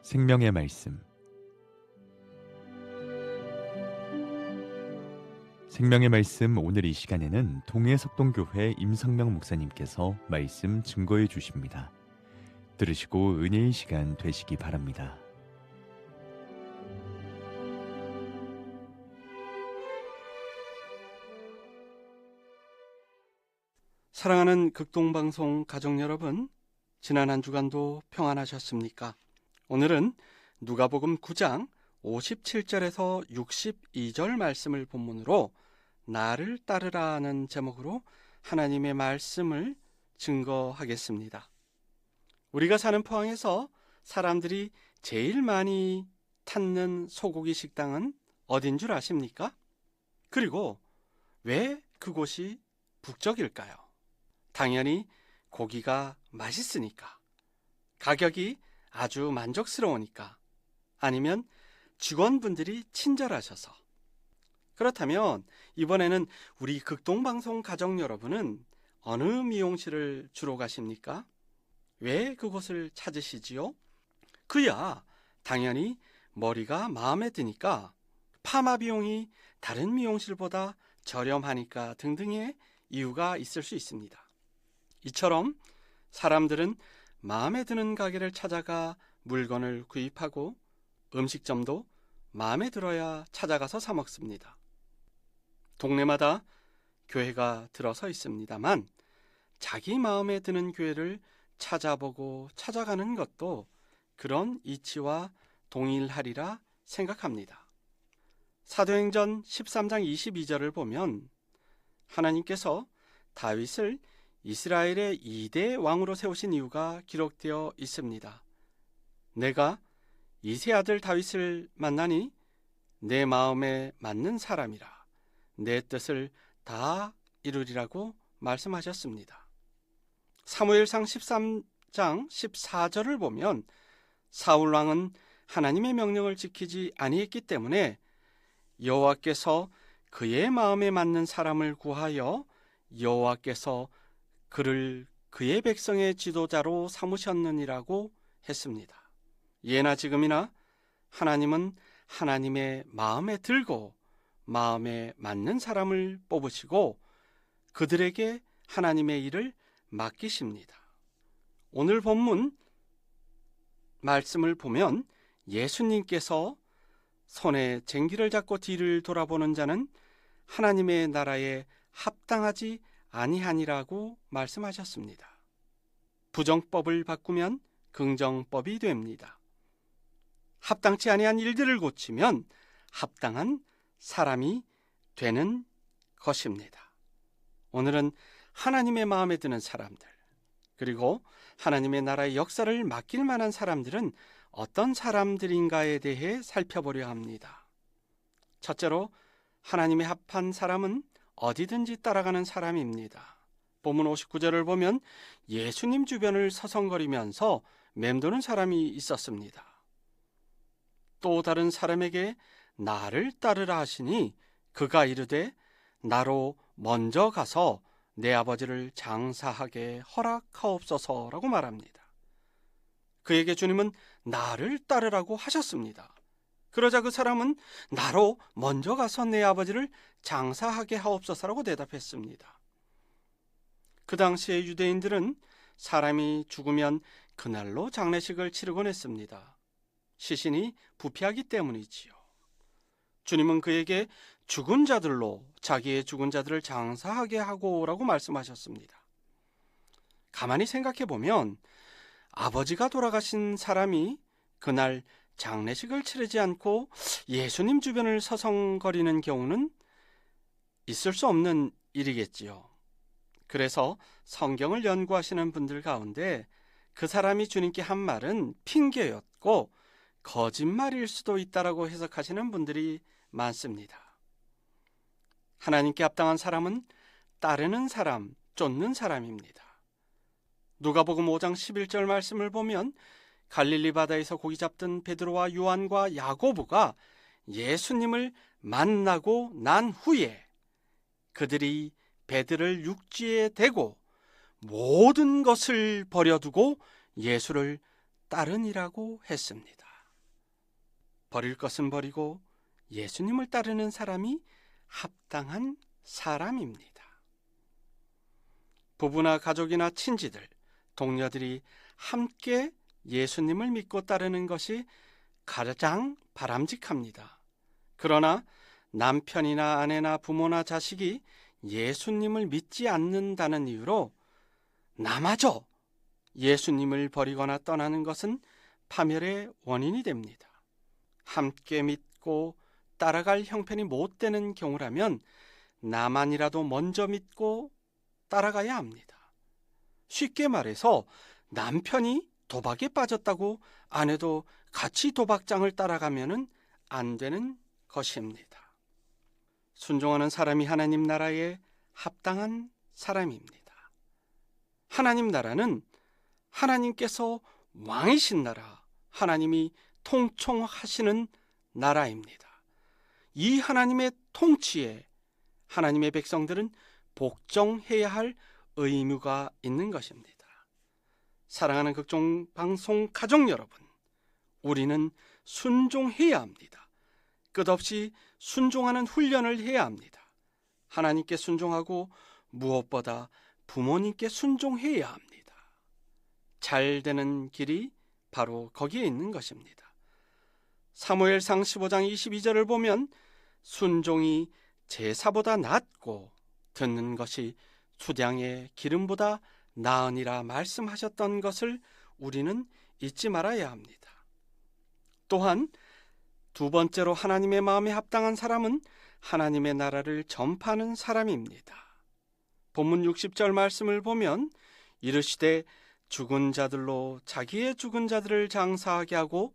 생명의 말씀. 생명의 말씀 오늘 이 시간에는 동해석동교회 임성명 목사님께서 말씀 증거해 주십니다. 들으시고 은혜의 시간 되시기 바랍니다. 사랑하는 극동방송 가족 여러분, 지난 한 주간도 평안하셨습니까? 오늘은 누가복음 9장 57절에서 62절 말씀을 본문으로 나를 따르라 하는 제목으로 하나님의 말씀을 증거하겠습니다. 우리가 사는 포항에서 사람들이 제일 많이 찾는 소고기 식당은 어딘 줄 아십니까? 그리고 왜 그곳이 북적일까요? 당연히 고기가 맛있으니까, 가격이 아주 만족스러우니까, 아니면 직원분들이 친절하셔서. 그렇다면 이번에는 우리 극동방송 가족 여러분은 어느 미용실을 주로 가십니까? 왜 그곳을 찾으시지요? 그야 당연히 머리가 마음에 드니까, 파마 비용이 다른 미용실보다 저렴하니까 등등의 이유가 있을 수 있습니다. 이처럼 사람들은 마음에 드는 가게를 찾아가 물건을 구입하고 음식점도 마음에 들어야 찾아가서 사 먹습니다. 동네마다 교회가 들어서 있습니다만 자기 마음에 드는 교회를 찾아보고 찾아가는 것도 그런 이치와 동일하리라 생각합니다. 사도행전 13장 22절을 보면 하나님께서 다윗을 이스라엘의 2대 왕으로 세우신 이유가 기록되어 있습니다. 내가 이세 아들 다윗을 만나니 내 마음에 맞는 사람이라 내 뜻을 다 이루리라고 말씀하셨습니다. 사무엘상 13장 14절을 보면 사울 왕은 하나님의 명령을 지키지 아니했기 때문에 여호와께서 그의 마음에 맞는 사람을 구하여 여호와께서 그를 그의 백성의 지도자로 삼으셨느니라고 했습니다. 예나 지금이나 하나님은 하나님의 마음에 들고 마음에 맞는 사람을 뽑으시고 그들에게 하나님의 일을 맡기십니다. 오늘 본문 말씀을 보면 예수님께서 손에 쟁기를 잡고 뒤를 돌아보는 자는 하나님의 나라에 합당하지 아니하니라고 말씀하셨습니다. 부정법을 바꾸면 긍정법이 됩니다. 합당치 아니한 일들을 고치면 합당한 사람이 되는 것입니다. 오늘은 하나님의 마음에 드는 사람들, 그리고 하나님의 나라의 역사를 맡길 만한 사람들은 어떤 사람들인가에 대해 살펴보려 합니다. 첫째로 하나님의 합한 사람은 어디든지 따라가는 사람입니다. 본문 59절을 보면 예수님 주변을 서성거리면서 맴도는 사람이 있었습니다. 또 다른 사람에게 나를 따르라 하시니 그가 이르되 나로 먼저 가서 내 아버지를 장사하게 허락하옵소서라고 말합니다. 그에게 주님은 나를 따르라고 하셨습니다. 그러자 그 사람은 나로 먼저 가서 내 아버지를 장사하게 하옵소서라고 대답했습니다. 그 당시에 유대인들은 사람이 죽으면 그날로 장례식을 치르곤 했습니다. 시신이 부패하기 때문이지요. 주님은 그에게 죽은 자들로 자기의 죽은 자들을 장사하게 하고라고 말씀하셨습니다. 가만히 생각해 보면 아버지가 돌아가신 사람이 그날 장례식을 치르지 않고 예수님 주변을 서성거리는 경우는 있을 수 없는 일이겠지요. 그래서 성경을 연구하시는 분들 가운데 그 사람이 주님께 한 말은 핑계였고 거짓말일 수도 있다라고 해석하시는 분들이 많습니다. 하나님께 합당한 사람은 따르는 사람, 쫓는 사람입니다. 누가복음 5장 11절 말씀을 보면 갈릴리 바다에서 고기 잡던 베드로와 요한과 야고보가 예수님을 만나고 난 후에 그들이 배들을 육지에 대고 모든 것을 버려두고 예수를 따르니라고 했습니다. 버릴 것은 버리고 예수님을 따르는 사람이 합당한 사람입니다. 부부나 가족이나 친지들, 동료들이 함께 예수님을 믿고 따르는 것이 가장 바람직합니다. 그러나 남편이나 아내나 부모나 자식이 예수님을 믿지 않는다는 이유로 나마저 예수님을 버리거나 떠나는 것은 파멸의 원인이 됩니다. 함께 믿고 따라갈 형편이 못 되는 경우라면 나만이라도 먼저 믿고 따라가야 합니다. 쉽게 말해서 남편이 도박에 빠졌다고 아내도 같이 도박장을 따라가면 안 되는 것입니다. 순종하는 사람이 하나님 나라에 합당한 사람입니다. 하나님 나라는 하나님께서 왕이신 나라, 하나님이 통총하시는 나라입니다. 이 하나님의 통치에 하나님의 백성들은 복종해야 할 의무가 있는 것입니다. 사랑하는 극종방송 가족 여러분, 우리는 순종해야 합니다. 끝없이 순종하는 훈련을 해야 합니다. 하나님께 순종하고 무엇보다 부모님께 순종해야 합니다. 잘 되는 길이 바로 거기에 있는 것입니다. 사무엘상 15장 22절을 보면 순종이 제사보다 낫고 듣는 것이 수량의 기름보다 나으니라 말씀하셨던 것을 우리는 잊지 말아야 합니다. 또한 두 번째로 하나님의 마음에 합당한 사람은 하나님의 나라를 전파하는 사람입니다. 본문 60절 말씀을 보면 이르시되 죽은 자들로 자기의 죽은 자들을 장사하게 하고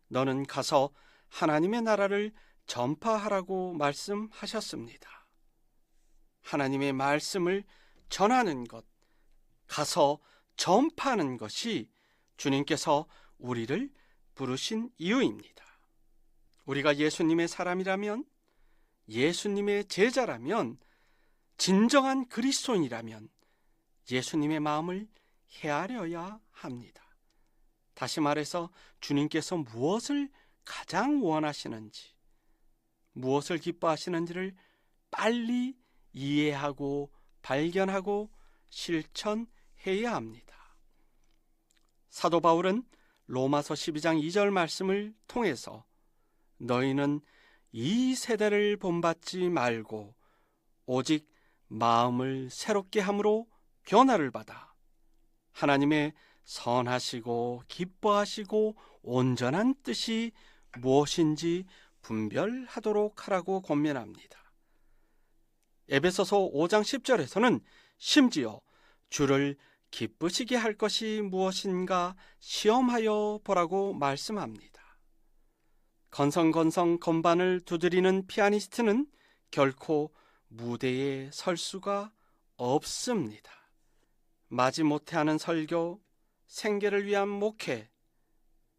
너는 가서 하나님의 나라를 전파하라고 말씀하셨습니다. 하나님의 말씀을 전하는 것, 가서 전파하는 것이 주님께서 우리를 부르신 이유입니다. 우리가 예수님의 사람이라면, 예수님의 제자라면, 진정한 그리스도인이라면 예수님의 마음을 헤아려야 합니다. 다시 말해서 주님께서 무엇을 가장 원하시는지, 무엇을 기뻐하시는지를 빨리 이해하고 발견하고 실천해야 합니다. 사도 바울은 로마서 12장 2절 말씀을 통해서 너희는 이 세대를 본받지 말고 오직 마음을 새롭게 함으로 변화를 받아 하나님의 선하시고 기뻐하시고 온전한 뜻이 무엇인지 분별하도록 하라고 권면합니다. 에베소서 5장 10절에서는 심지어 주를 기쁘시게 할 것이 무엇인가 시험하여 보라고 말씀합니다. 건성건성 건반을 두드리는 피아니스트는 결코 무대에 설 수가 없습니다. 마지못해 하는 설교, 생계를 위한 목회,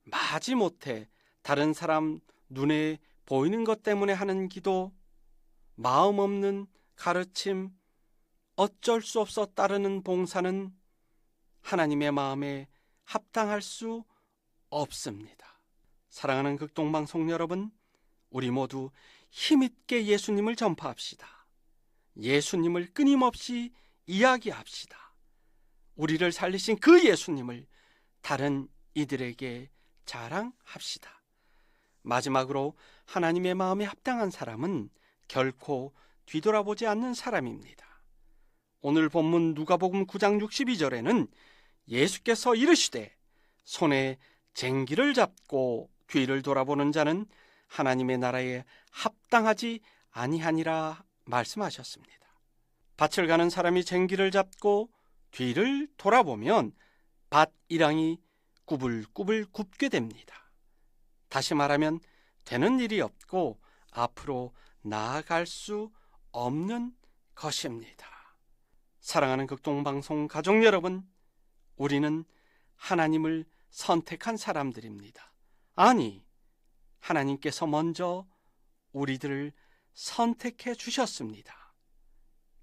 마지못해 다른 사람 눈에 보이는 것 때문에 하는 기도, 마음 없는 가르침, 어쩔 수 없어 따르는 봉사는 하나님의 마음에 합당할 수 없습니다. 사랑하는 극동방송 여러분, 우리 모두 힘있게 예수님을 전파합시다. 예수님을 끊임없이 이야기합시다. 우리를 살리신 그 예수님을 다른 이들에게 자랑합시다. 마지막으로 하나님의 마음에 합당한 사람은 결코 뒤돌아보지 않는 사람입니다. 오늘 본문 누가복음 9장 62절에는 예수께서 이르시되 손에 쟁기를 잡고 뒤를 돌아보는 자는 하나님의 나라에 합당하지 아니하니라 말씀하셨습니다. 밭을 가는 사람이 쟁기를 잡고 뒤를 돌아보면 밭 일항이 꾸불꾸불 굽게 됩니다. 다시 말하면 되는 일이 없고 앞으로 나아갈 수 없는 것입니다. 사랑하는 극동방송 가족 여러분, 우리는 하나님을 선택한 사람들입니다. 아니, 하나님께서 먼저 우리들을 선택해 주셨습니다.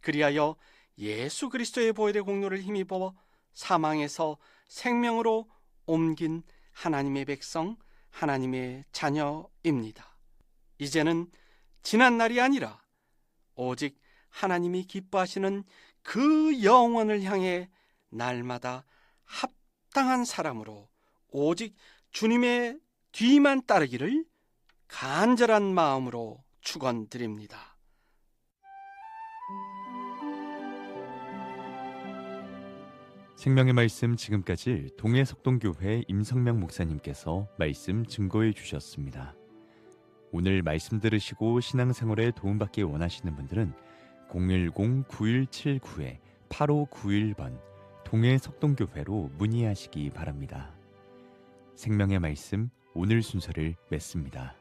그리하여 예수 그리스도의 보혈의 공로를 힘입어 사망에서 생명으로 옮긴 하나님의 백성, 하나님의 자녀입니다. 이제는 지난 날이 아니라 오직 하나님이 기뻐하시는 그 영혼을 향해 날마다 합당한 사람으로 오직 주님의 뒤만 따르기를 간절한 마음으로 축원드립니다. 생명의 말씀 지금까지 동해석동교회 임성명 목사님께서 말씀 증거해 주셨습니다. 오늘 말씀 들으시고 신앙생활에 도움받기 원하시는 분들은 010-9179-8591번 동해석동교회로 문의하시기 바랍니다. 생명의 말씀 오늘 순서를 맺습니다.